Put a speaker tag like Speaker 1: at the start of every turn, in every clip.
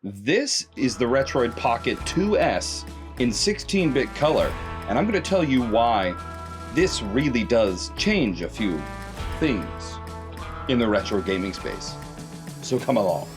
Speaker 1: This is the Retroid Pocket 2S in 16-bit color, and I'm going to tell you why this really does change a few things in the retro gaming space. So come along.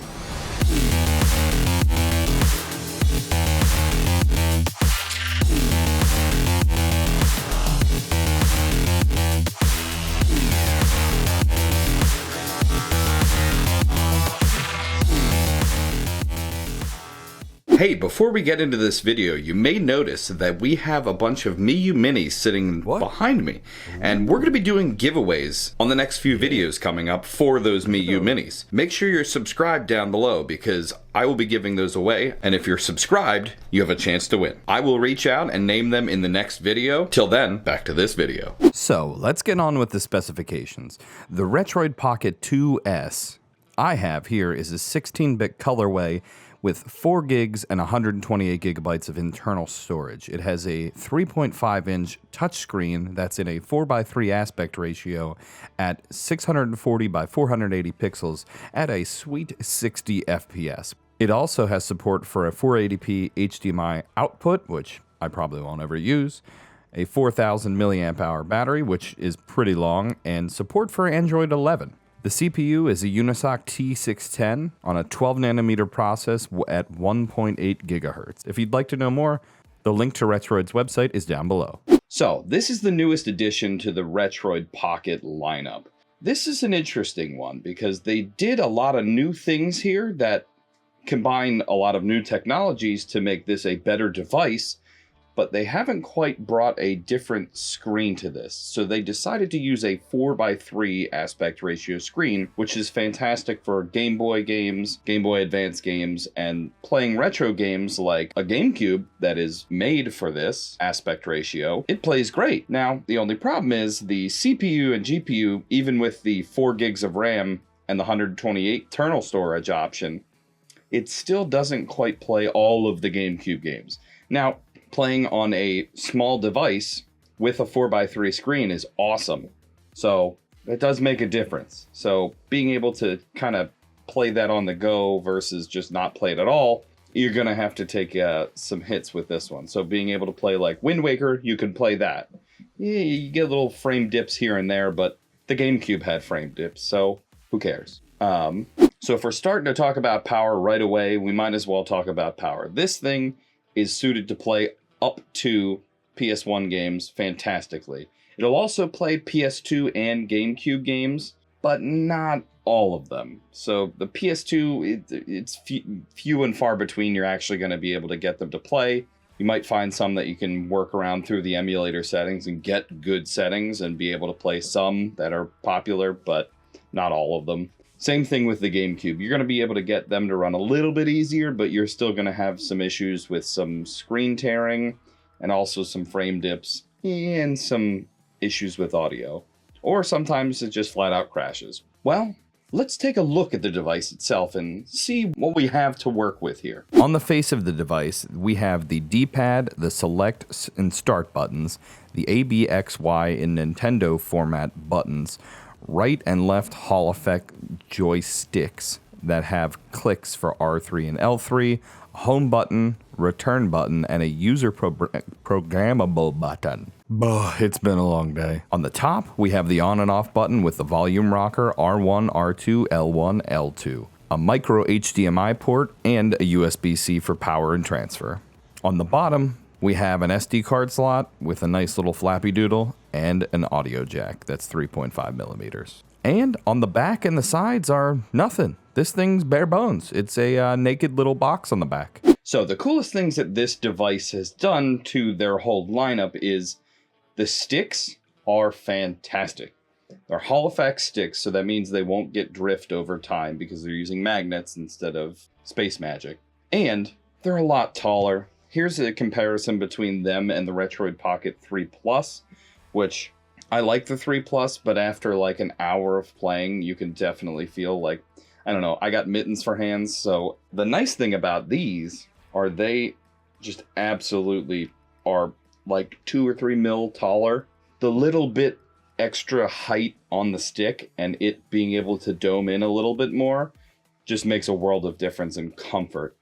Speaker 1: Hey, before we get into this video, you may notice that we have a bunch of Mii U Minis sitting behind me. And we're going to be doing giveaways on the next few videos coming up for those Mii U Minis. Make sure you're subscribed down below because I will be giving those away. And if you're subscribed, you have a chance to win. I will reach out and name them in the next video. Till then, back to this video.
Speaker 2: So let's get on with the specifications. The Retroid Pocket 2S I have here is a 16-bit colorway with 4 gigs and 128 gigabytes of internal storage. It has a 3.5-inch touchscreen that's in a 4:3 aspect ratio at 640 by 480 pixels at a sweet 60 FPS. It also has support for a 480p HDMI output, which I probably won't ever use, a 4,000 milliamp hour battery, which is pretty long, and support for Android 11. The CPU is a Unisoc T610 on a 12nm process at 1.8 GHz. If you'd like to know more, the link to Retroid's website is down below.
Speaker 1: So, this is the newest addition to the Retroid Pocket lineup. This is an interesting one because they did a lot of new things here that combine a lot of new technologies to make this a better device, but they haven't quite brought a different screen to this. So they decided to use a 4:3 aspect ratio screen, which is fantastic for Game Boy games, Game Boy Advance games, and playing retro games like a GameCube that is made for this aspect ratio. It plays great. Now, the only problem is the CPU and GPU, even with the 4 gigs of RAM and the 128 internal storage option, it still doesn't quite play all of the GameCube games. Now, playing on a small device with a 4:3 screen is awesome. So it does make a difference. So being able to kind of play that on the go versus just not play it at all, you're going to have to take some hits with this one. So being able to play like Wind Waker, you can play that. Yeah, you get little frame dips here and there, but the GameCube had frame dips, so who cares? So if we're starting to talk about power right away, we might as well talk about power. This thing is suited to play up to PS1 games fantastically. It'll also play PS2 and GameCube games, but not all of them. So the PS2, it's few and far between you're actually going to be able to get them to play. You might find some that you can work around through the emulator settings and get good settings and be able to play some that are popular, but not all of them. Same thing with the GameCube. You're going to be able to get them to run a little bit easier, but you're still going to have some issues with some screen tearing and also some frame dips and some issues with audio. Or sometimes it just flat out crashes. Well, let's take a look at the device itself and see what we have to work with here.
Speaker 2: On the face of the device, we have the D-pad, the select and start buttons, the A, B, X, Y in Nintendo format buttons, right and left Hall effect joysticks that have clicks for R3 and L3, a home button, return button, and a user programmable button. It's been a long day. On the top, we have the on and off button with the volume rocker R1, R2, L1, L2, a micro HDMI port, and a USB-C for power and transfer. On the bottom, we have an SD card slot with a nice little flappy doodle and an audio jack that's 3.5 millimeters. And on the back and the sides are nothing. This thing's bare bones. It's a naked little box on the back.
Speaker 1: So the coolest things that this device has done to their whole lineup is the sticks are fantastic. They're Hall effect sticks, so that means they won't get drift over time because they're using magnets instead of space magic. And they're a lot taller. Here's a comparison between them and the Retroid Pocket 3 Plus, which I like the 3 Plus, but after like an hour of playing, you can definitely feel like, I don't know, I got mittens for hands. So the nice thing about these are they just absolutely are like 2 or 3 mil taller. The little bit extra height on the stick and it being able to dome in a little bit more just makes a world of difference in comfort.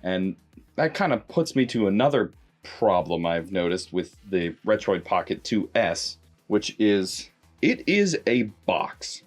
Speaker 1: And that kind of puts me to another problem I've noticed with the Retroid Pocket 2S, which is it is a box.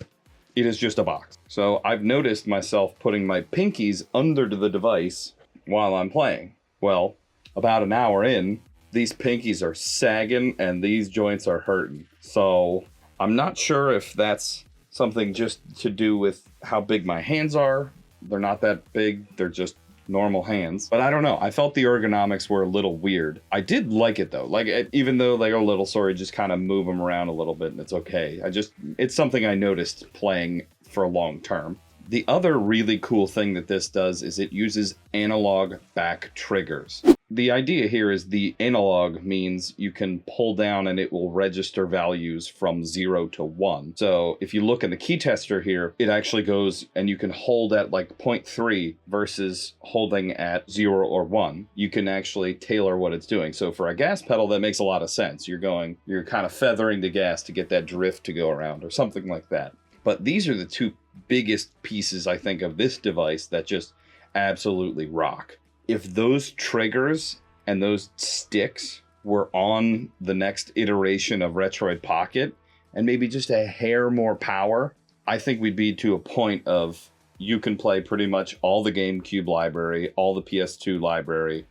Speaker 1: It is just a box. So I've noticed myself putting my pinkies under the device while I'm playing. Well, about an hour in, these pinkies are sagging and these joints are hurting. So I'm not sure if that's something just to do with how big my hands are. They're not that big. They're just normal hands. But I don't know. I felt the ergonomics were a little weird. I did like it though. Like, even though like a little sorry, just kind of move them around a little bit and it's okay. It's something I noticed playing for a long term. The other really cool thing that this does is it uses analog back triggers. The idea here is the analog means you can pull down and it will register values from 0 to 1. So if you look at the key tester here, it actually goes and you can hold at like 0.3 versus holding at 0 or 1. You can actually tailor what it's doing. So for a gas pedal, that makes a lot of sense. You're kind of feathering the gas to get that drift to go around or something like that. But these are the two biggest pieces, I think, of this device that just absolutely rock. If those triggers and those sticks were on the next iteration of Retroid Pocket and maybe just a hair more power, I think we'd be to a point of you can play pretty much all the GameCube library, all the PS2 library,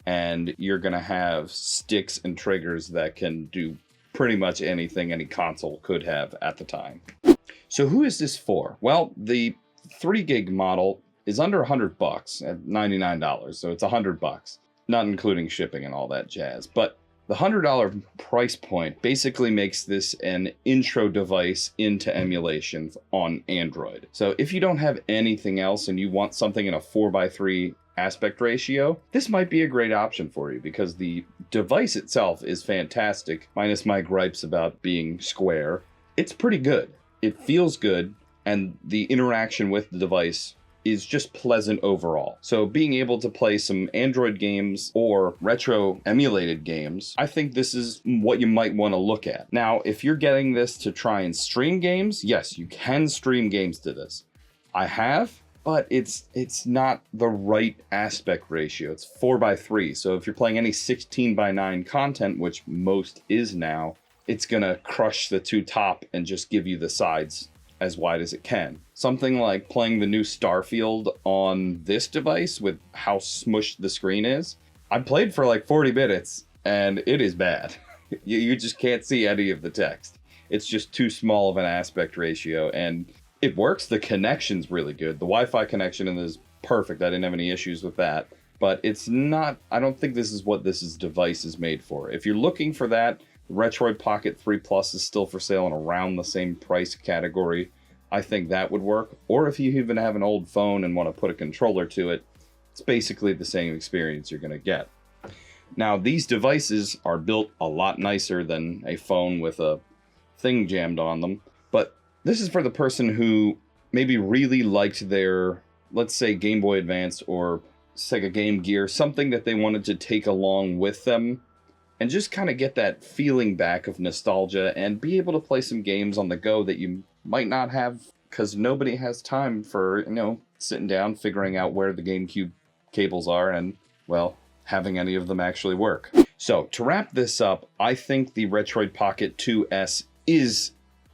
Speaker 1: and you're going to have sticks and triggers that can do pretty much anything any console could have at the time. So who is this for? Well, the 3 gig model is under $100 at $99, so it's $100, not including shipping and all that jazz. But the $100 price point basically makes this an intro device into emulation on Android. So if you don't have anything else and you want something in a 4:3 aspect ratio, this might be a great option for you because the device itself is fantastic, minus my gripes about being square. It's pretty good. It feels good, and the interaction with the device is just pleasant overall. So being able to play some Android games or retro emulated games, I think this is what you might want to look at. Now, if you're getting this to try and stream games, yes, you can stream games to this. I have, but it's not the right aspect ratio. It's 4:3. So if you're playing any 16:9 content, which most is now, it's gonna crush the two top and just give you the sides as wide as it can. Something like playing the new Starfield on this device with how smushed the screen is. I played for like 40 minutes and it is bad. You just can't see any of the text. It's just too small of an aspect ratio and it works. The connection's really good. The Wi-Fi connection is perfect. I didn't have any issues with that. But it's not, I don't think this is what this device is made for. If you're looking for that, Retroid Pocket 3 Plus is still for sale in around the same price category. I think that would work. Or if you even have an old phone and want to put a controller to it, it's basically the same experience you're going to get. Now, these devices are built a lot nicer than a phone with a thing jammed on them. But this is for the person who maybe really liked their, let's say, Game Boy Advance or Sega Game Gear, something that they wanted to take along with them and just kind of get that feeling back of nostalgia and be able to play some games on the go that you might not have because nobody has time for, sitting down, figuring out where the GameCube cables are and, well, having any of them actually work. So to wrap this up, I think the Retroid Pocket 2S is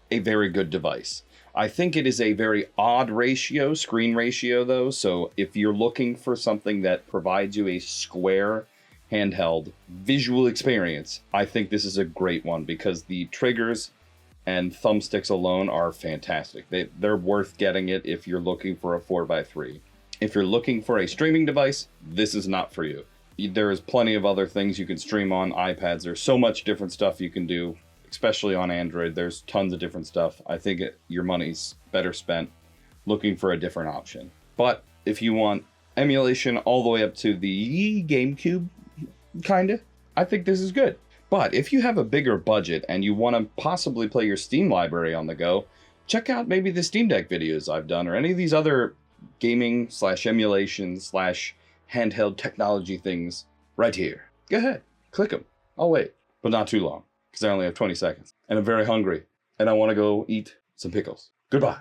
Speaker 1: a very good device. I think it is a very odd ratio, screen ratio though, so if you're looking for something that provides you a square handheld visual experience, I think this is a great one because the triggers and thumbsticks alone are fantastic. They're worth getting it if you're looking for a 4:3. If you're looking for a streaming device, this is not for you. There is plenty of other things you can stream on iPads. There's so much different stuff you can do, especially on Android. There's tons of different stuff. I think your money's better spent looking for a different option. But if you want emulation all the way up to the GameCube, kinda, I think this is good. But if you have a bigger budget and you want to possibly play your Steam library on the go, check out maybe the Steam Deck videos I've done or any of these other gaming / emulation / handheld technology things right here. Go ahead, click them. I'll wait, but not too long because I only have 20 seconds and I'm very hungry and I want to go eat some pickles. Goodbye.